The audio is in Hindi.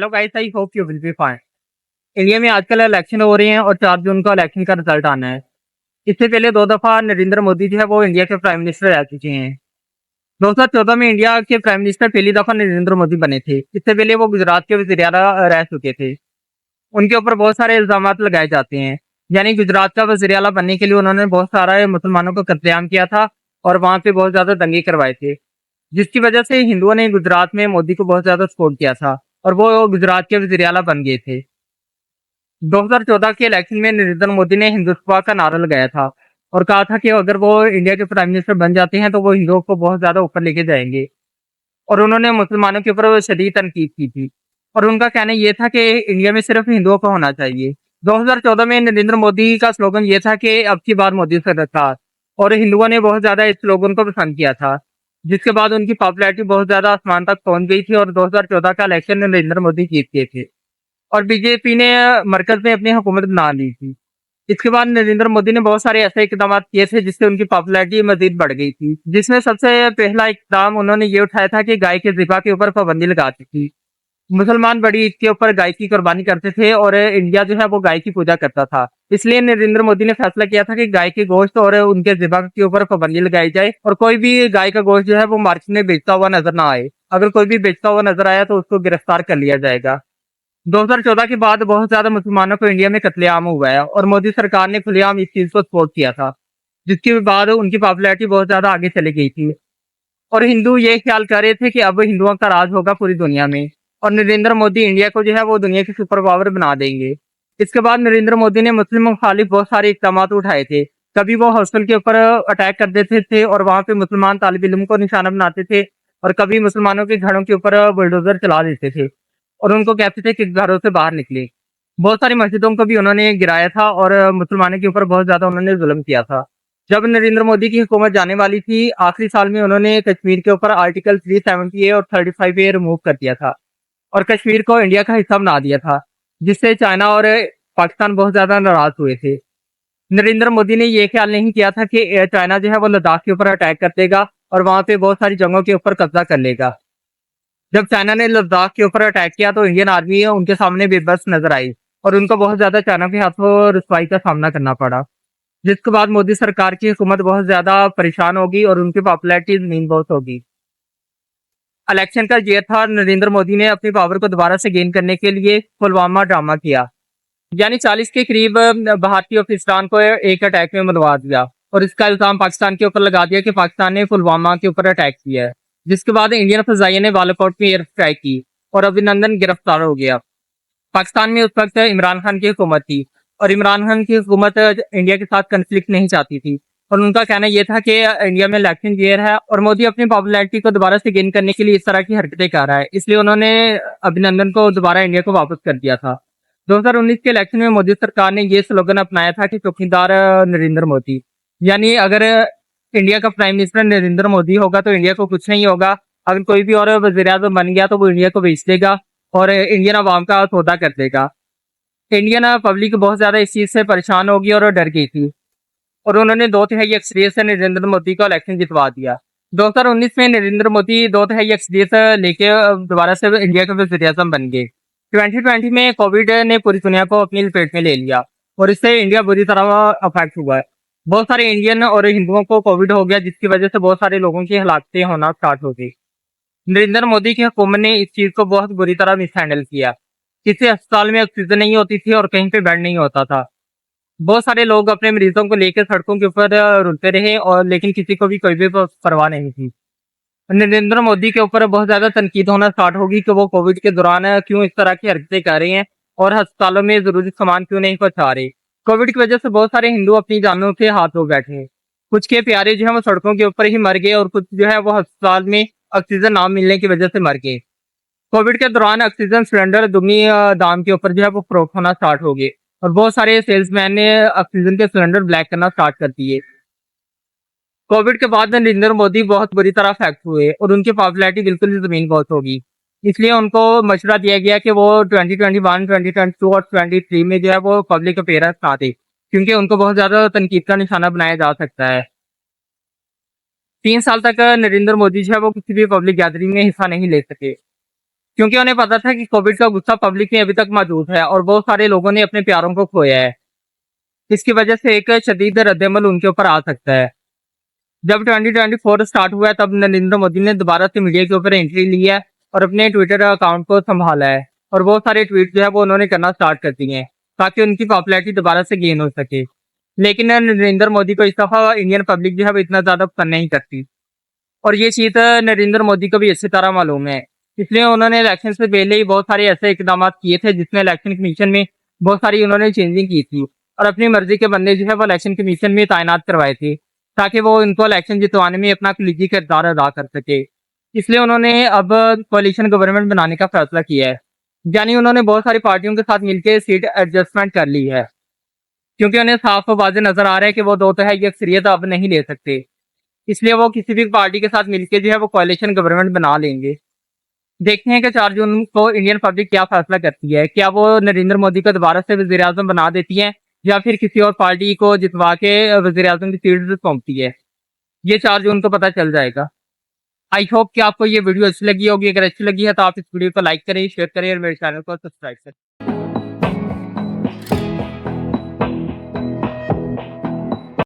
Hello guys, I hope you will be fine. India में आजकल इलेक्शन हो रहे हैं और 4 जून का इलेक्शन का रिजल्ट आना है। इससे पहले 2 दफा नरेंद्र मोदी जो है वो इंडिया के प्राइम मिनिस्टर रह चुके हैं। 2014 में इंडिया के प्राइम मिनिस्टर पहली दफा नरेंद्र मोदी बने थे। इससे पहले वो गुजरात के वज़ीर आला रह चुके थे। उनके ऊपर बहुत सारे इल्जामात लगाए जाते हैं। यानी गुजरात का वज़ीर आला बनने के लिए उन्होंने बहुत सारे मुसलमानों को कत्लेआम किया था और वहां पे बहुत ज्यादा दंगे करवाए थे, जिसकी वजह से हिंदुओं ने गुजरात में मोदी को बहुत ज्यादा सपोर्ट किया था और वो गुजरात के वज़ीर आला बन गए थे। 2014 के इलेक्शन में नरेंद्र मोदी ने हिंदुत्व का नारा लगाया था और कहा था कि अगर वो इंडिया के प्राइम मिनिस्टर बन जाते हैं तो वो हिंदुओं को बहुत ज्यादा ऊपर लेके जाएंगे। और उन्होंने मुसलमानों के ऊपर शदीद तनकीद की थी और उनका कहना ये था कि इंडिया में सिर्फ हिंदुओं का होना चाहिए। 2014 में नरेंद्र मोदी का स्लोगन ये था कि अब की बार मोदी सरकार, और हिंदुओं ने बहुत ज्यादा इस स्लोगन को पसंद किया था, जिसके बाद उनकी पॉपुलैरिटी बहुत ज्यादा आसमान तक पहुंच गई थी और 2014 का इलेक्शन नरेंद्र मोदी जीत गए थे और बीजेपी ने मरकज में अपनी हुकूमत बना ली थी। इसके बाद नरेंद्र मोदी ने बहुत सारे ऐसे इकदाम किए थे जिससे उनकी पॉपुलैरिटी मजीद बढ़ गई थी, जिसमें सबसे पहला इकदाम उन्होंने ये उठाया था कि गाय के ज़िबा के ऊपर पाबंदी लगा दी थी। मुसलमान बड़ी ईद के ऊपर गाय की कुर्बानी करते थे और इंडिया जो है वो गाय की पूजा करता था। इसलिए नरेंद्र मोदी ने फैसला किया था कि गाय के गोश्त और उनके ज़िबा के ऊपर पाबंदी लगाई जाए और कोई भी गाय का गोश्त जो है वो मार्केट में बेचता हुआ नजर ना आए। अगर कोई भी बेचता हुआ नजर आया तो उसको गिरफ्तार कर लिया जाएगा। 2014 के बाद बहुत ज्यादा मुसलमानों को इंडिया में कत्लेआम हुआ है और मोदी सरकार ने खुलेआम इस चीज को सपोर्ट किया था, जिसके बाद उनकी पॉपुलैरिटी बहुत ज्यादा आगे चली गई थी और हिंदू ये ख्याल कर रहे थे कि अब हिंदुओं का राज होगा पूरी दुनिया में और नरेंद्र मोदी इंडिया को जो है वो दुनिया की सुपर पावर बना देंगे। इसके बाद नरेंद्र मोदी ने मुस्लिम मुखालिफ बहुत सारे इकदाम उठाए थे। कभी वो हॉस्टल के ऊपर अटैक कर देते थे और वहां पे मुसलमान तालिब इल्म को निशाना बनाते थे और कभी मुसलमानों के घरों के ऊपर बुलडोजर चला देते थे और उनको कहते थे कि घरों से बाहर निकले। बहुत सारी मस्जिदों को भी उन्होंने गिराया था और मुसलमानों के ऊपर बहुत ज्यादा उन्होंने जुल्म किया था। जब नरेंद्र मोदी की हुकूमत जाने वाली थी, आखिरी साल में उन्होंने कश्मीर के ऊपर आर्टिकल 370 ए और 35 ए रिमूव कर दिया था और कश्मीर को इंडिया का हिस्सा बना दिया था, जिससे चाइना और पाकिस्तान बहुत ज्यादा नाराज हुए थे। नरेंद्र मोदी ने ये ख्याल नहीं किया था कि चाइना जो है वो लद्दाख के ऊपर अटैक कर देगा और वहां पे बहुत सारी जगहों के ऊपर कब्जा कर लेगा। जब चाइना ने लद्दाख के ऊपर अटैक किया तो इंडियन आर्मी उनके सामने बेबस नजर आई और उनको बहुत ज्यादा चाइना के हाथों रुसवाई का सामना करना पड़ा, जिसके बाद मोदी सरकार की हुकूमत बहुत ज्यादा परेशान होगी और उनकी पॉपुलैरिटी जमीन बहुत होगी। इलेक्शन का ये था, नरेंद्र मोदी ने अपनी पावर को दोबारा से गेन करने के लिए पुलवामा ड्रामा किया। यानी 40 के करीब भारतीय ऑफिसरान को एक अटैक में मरवा दिया और इसका इल्जाम पाकिस्तान के ऊपर लगा दिया कि पाकिस्तान ने पुलवामा के ऊपर अटैक किया है। जिसके बाद इंडियन फजाइया ने बालाकोट में एयर स्ट्राइक की और अभिनंदन गिरफ्तार हो गया। पाकिस्तान में उस वक्त इमरान खान की हुकूमत थी और इमरान खान की हुकूमत इंडिया के साथ कंफ्लिक्ट नहीं चाहती थी और उनका कहना यह था कि इंडिया में इलेक्शन ईयर है और मोदी अपनी पॉपुलैरिटी को दोबारा से गेन करने के लिए इस तरह की हरकतें कर रहा है, इसलिए उन्होंने अभिनंदन को दोबारा इंडिया को वापस कर दिया था। 2019 के इलेक्शन में मोदी सरकार ने ये स्लोगन अपनाया था कि चौकीदार नरेंद्र मोदी। यानी अगर इंडिया का प्राइम मिनिस्टर नरेंद्र मोदी होगा तो इंडिया को कुछ नहीं होगा, अगर कोई भी और वज़ीर आज़म बन गया तो वो इंडिया को बेच देगा और इंडियन अवाम का सौदा कर देगा। इंडियन पब्लिक बहुत ज्यादा इस चीज से परेशान होगी और डर गई थी और उन्होंने 2/3 अक्सरियत से नरेंद्र मोदी को इलेक्शन जितवा दिया। 2019 में नरेंद्र मोदी 2/3 अक्सरियत लेके दोबारा से इंडिया के वज़ीर आज़म बन गए। 2020 में कोविड ने पूरी दुनिया को अपनी लपेट में ले लिया और इससे इंडिया बुरी तरह अफेक्ट हुआ है। बहुत सारे इंडियन और हिंदुओं को कोविड हो गया, जिसकी वजह से बहुत सारे लोगों की हलाकतें होना स्टार्ट हो गई। नरेंद्र मोदी की हुकूमत ने इस चीज को बहुत बुरी तरह मिस हैंडल किया। किसी अस्पताल में ऑक्सीजन नहीं होती थी और कहीं पे बेड नहीं होता था। बहुत सारे लोग अपने मरीजों को लेकर सड़कों के ऊपर रुलते रहे और लेकिन किसी को भी कोई भी परवाह नहीं थी। नरेंद्र मोदी के ऊपर बहुत ज्यादा तनकीद होना स्टार्ट होगी कि वो कोविड के दौरान क्यों इस तरह की हरकतें कर रहे हैं और अस्पतालों में जरूरी सामान क्यों नहीं पहुंचा रहे। कोविड की वजह से बहुत सारे हिंदू अपनी जानों के हाथ धो बैठे हैं। कुछ के प्यारे जो है वो सड़कों के ऊपर ही मर गए और कुछ जो है वो अस्पताल में ऑक्सीजन ना मिलने की वजह से मर गए। कोविड के दौरान ऑक्सीजन सिलेंडर दुगनी दाम के ऊपर जो है वो फरोख्त होना स्टार्ट हो गए और बहुत सारे सेल्समैन ने ऑक्सीजन के सिलेंडर ब्लैक करना स्टार्ट कर दिए। कोविड के बाद नरेंद्र मोदी बहुत बुरी तरह अफेक्ट हुए और उनकी पॉपुलैरिटी बिल्कुल ही जमीन बहुत होगी। इसलिए उनको मशवरा दिया गया कि वो 2021, 2022 और 2023 में जो है वो पब्लिक अपेयरेंस ना दे, क्योंकि उनको बहुत ज्यादा तनकीद का निशाना बनाया जा सकता है। 3 साल तक नरेंद्र मोदी जो है वो किसी भी पब्लिक गैदरिंग में हिस्सा नहीं ले सके, क्योंकि उन्हें पता था कि कोविड का गुस्सा पब्लिक में अभी तक मौजूद है और बहुत सारे लोगों ने अपने प्यारों को खोया है। इसकी वजह से एक शदीद रद्दमल उनके ऊपर आ सकता है। जब 2024 स्टार्ट हुआ है तब नरेंद्र मोदी ने दोबारा से मीडिया के ऊपर एंट्री ली है और अपने ट्विटर अकाउंट को संभाला है और बहुत सारे ट्वीट जो है वो उन्होंने करना स्टार्ट कर दिए हैं ताकि उनकी पॉपुलैरिटी दोबारा से गेन हो सके। लेकिन नरेंद्र मोदी को इस दफा इंडियन पब्लिक जो है वो इतना ज्यादा पसंद नहीं करती और ये चीज नरेंद्र मोदी को भी अच्छी तरह मालूम है। इसलिए उन्होंने इलेक्शन से पहले ही बहुत सारे ऐसे इकदाम किए थे जिसमें इलेक्शन कमीशन में बहुत सारी उन्होंने चेंजिंग की थी और अपनी मर्जी के बंदे जो है वो इलेक्शन कमीशन में तैनात करवाए थे ताकि वो इनको इलेक्शन जितवाने में अपना कलीजी किरदार अदा कर सके। इसलिए उन्होंने अब कोalition गवर्नमेंट बनाने का फैसला किया है, यानी उन्होंने बहुत सारी पार्टियों के साथ मिलकर सीट एडजस्टमेंट कर ली है क्योंकि उन्हें साफ वाज़ेह नजर आ रहा है कि वो दो तिहाई अक्सरियत अब नहीं ले सकते। इसलिए वो किसी भी पार्टी के साथ मिलकर जो है वो कोalition गवर्नमेंट बना लेंगे। देखते हैं कि 4 जून को इंडियन पब्लिक क्या फैसला करती है, क्या वो नरेंद्र मोदी को दोबारा से वजीर आजम बना देती है या फिर किसी और पार्टी को जितवा के वजीर आजम की सीट सौंपती है। ये 4 जून को पता चल जाएगा। आई होप कि आपको ये वीडियो अच्छी लगी होगी। अगर अच्छी लगी है तो आप इस वीडियो को लाइक करें, शेयर करें और मेरे चैनल को सब्सक्राइब करें।